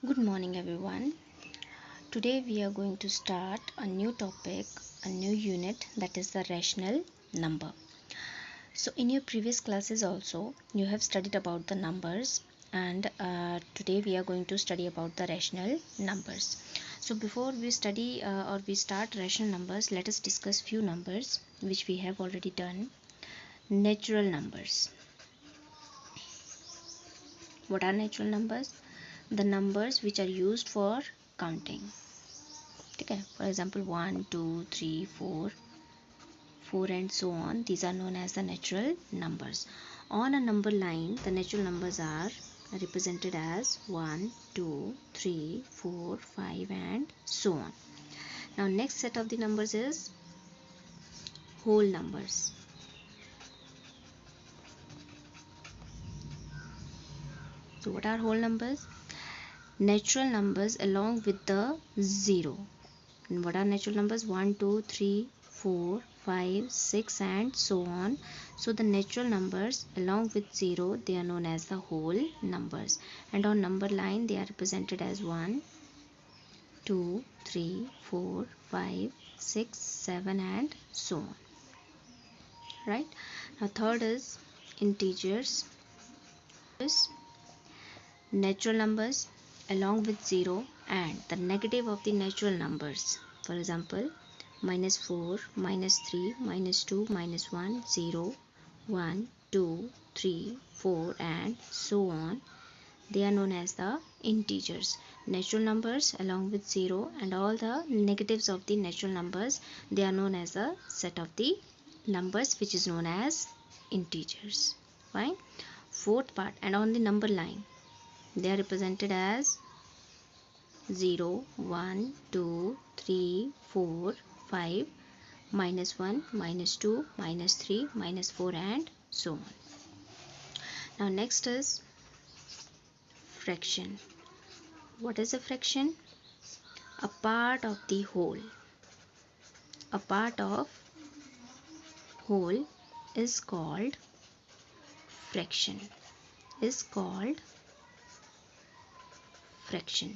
Good morning, everyone. Today we are going to start a new topic, a new unit, that is the rational number. So, in your previous classes also, you have studied about the numbers, and today we are going to study about the rational numbers. So, before we study or we start rational numbers, let us discuss few numbers which we have already done. Natural numbers. What are natural numbers? The numbers which are used for counting. Okay, for example 1 2 3 4 4 and so on, these are known as the natural numbers. On a number line, the natural numbers are represented as 1 2 3 4 5 and so on. Now next set of the numbers is whole numbers. So what are whole numbers? Natural numbers along with the 0. And what are natural numbers? 1 2 3 4 5 6 and so on. So the natural numbers along with 0, they are known as the whole numbers, and on number line they are represented as 1 2 3 4 5 6 7 and so on. Right. Now third is integers. Natural numbers along with 0 and the negative of the natural numbers. For example, -4, -3, -2, -1, 0, 1, 2, 3, 4 and so on. They are known as the integers. Natural numbers along with 0 and all the negatives of the natural numbers, they are known as a set of the numbers which is known as integers. Fine. Fourth part, and on the number line, they are represented as 0 1 2 3 4 5 -1 -2 -3 -4 and so on. Now next is fraction. What is a fraction? A part of the whole. A part of whole is called fraction. Is called fraction.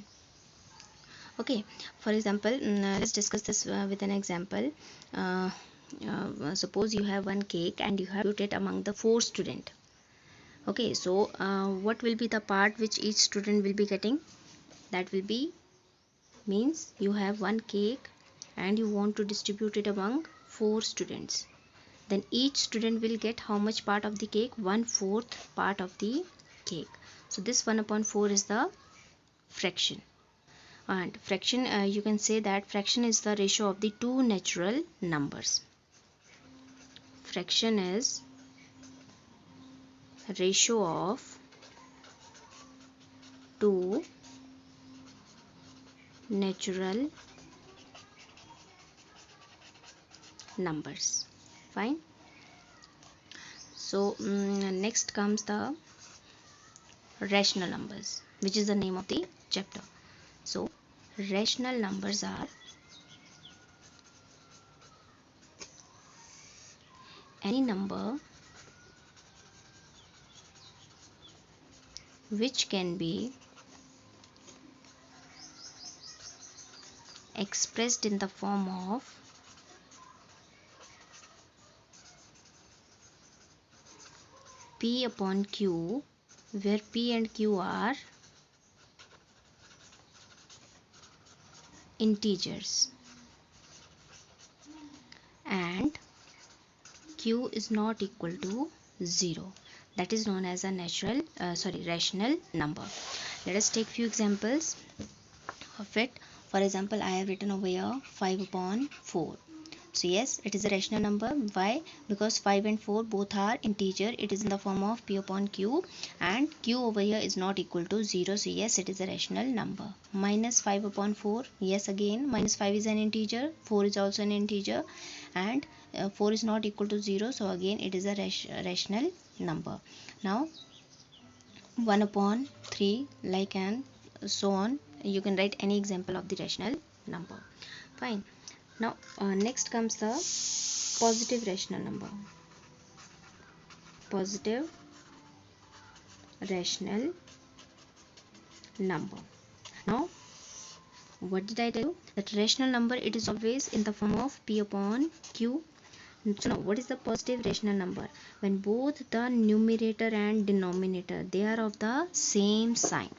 Okay, for example, let's discuss this with an example. Suppose you have one cake and you have put it among the 4 students. Okay, so what will be the part which each student will be getting? That will be, means you have one cake and you want to distribute it among 4 students. Then each student will get how much part of the cake? 1/4 part of the cake. So this 1/4 is the fraction. And fraction, you can say that fraction is the ratio of the two natural numbers. Fraction is ratio of two natural numbers. Fine. So next comes the rational numbers, which is the name of the chapter. So rational numbers are any number which can be expressed in the form of P upon Q, where P and Q are integers and Q is not equal to 0. That is known as a rational number. Let us take few examples of it. For example, I have written over here 5/4. So yes, it is a rational number. Why? Because 5 and 4 both are integer. It is in the form of P upon Q, and Q over here is not equal to 0. So yes, it is a rational number. -5/4. Yes, again -5 is an integer. 4 is also an integer, and 4 is not equal to 0. So again it is a rational number. Now 1/3, like, and so on. You can write any example of the rational number. Fine. Now next comes the positive rational number. Positive rational number. Now what did I tell you? That rational number, it is always in the form of p upon q. So now what is the positive rational number? When both the numerator and denominator, they are of the same sign.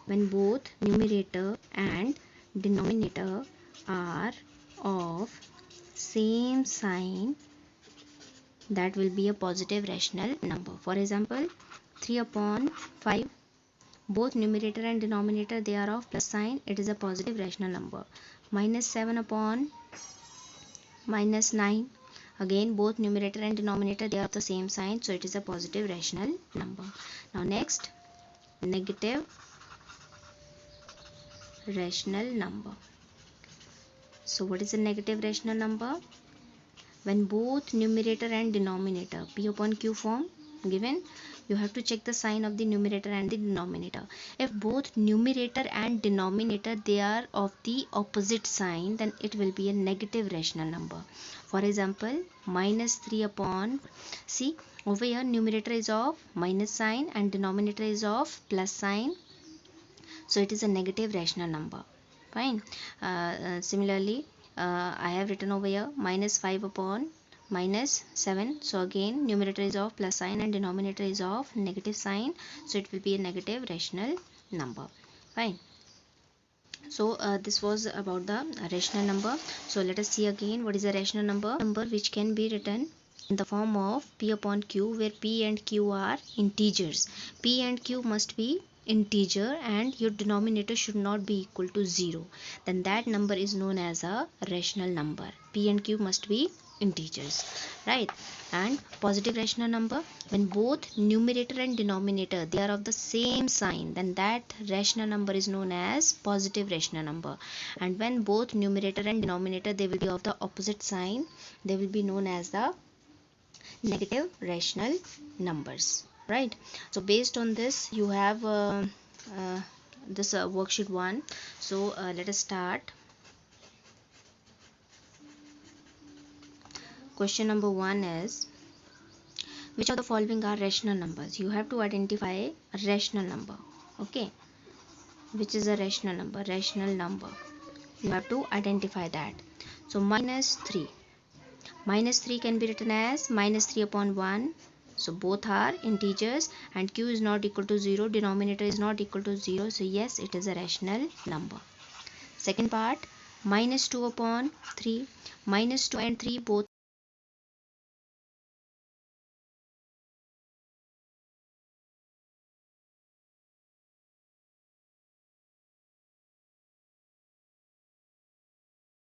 When both numerator and denominator are of same sign, that will be a positive rational number. For example, 3 upon 5, both numerator and denominator, they are of plus sign, it is a positive rational number. Minus 7 upon minus 9, again both numerator and denominator, they are of the same sign, so it is a positive rational number. Now next, negative rational number. So what is a negative rational number? When both numerator and denominator, p upon q form given, you have to check the sign of the numerator and the denominator. If both numerator and denominator, they are of the opposite sign, then it will be a negative rational number. For example, minus 3 upon, see over here numerator is of minus sign and denominator is of plus sign, so it is a negative rational number. Fine. Similarly, I have written over here minus 5 upon minus 7, so again numerator is of plus sign and denominator is of negative sign, so it will be a negative rational number. Fine. So this was about the rational number. So let us see again what is a rational number. Number which can be written in the form of p upon q, where p and q are integers. P and q must be integer and your denominator should not be equal to 0, then that number is known as a rational number. P and q must be integers, right? And positive rational number, when both numerator and denominator, they are of the same sign, then that rational number is known as positive rational number. And when both numerator and denominator, they will be of the opposite sign, they will be known as the negative rational numbers, right? So based on this, you have this worksheet 1. So let us start. Question number 1 is, which of the following are rational numbers? You have to identify a rational number. Okay, which is a rational number? Rational number, you have to identify that. So minus 3, minus 3 can be written as minus 3 upon 1. So both are integers and q is not equal to 0, denominator is not equal to 0, so yes, it is a rational number. Second part, minus 2 upon 3, minus 2 and 3 both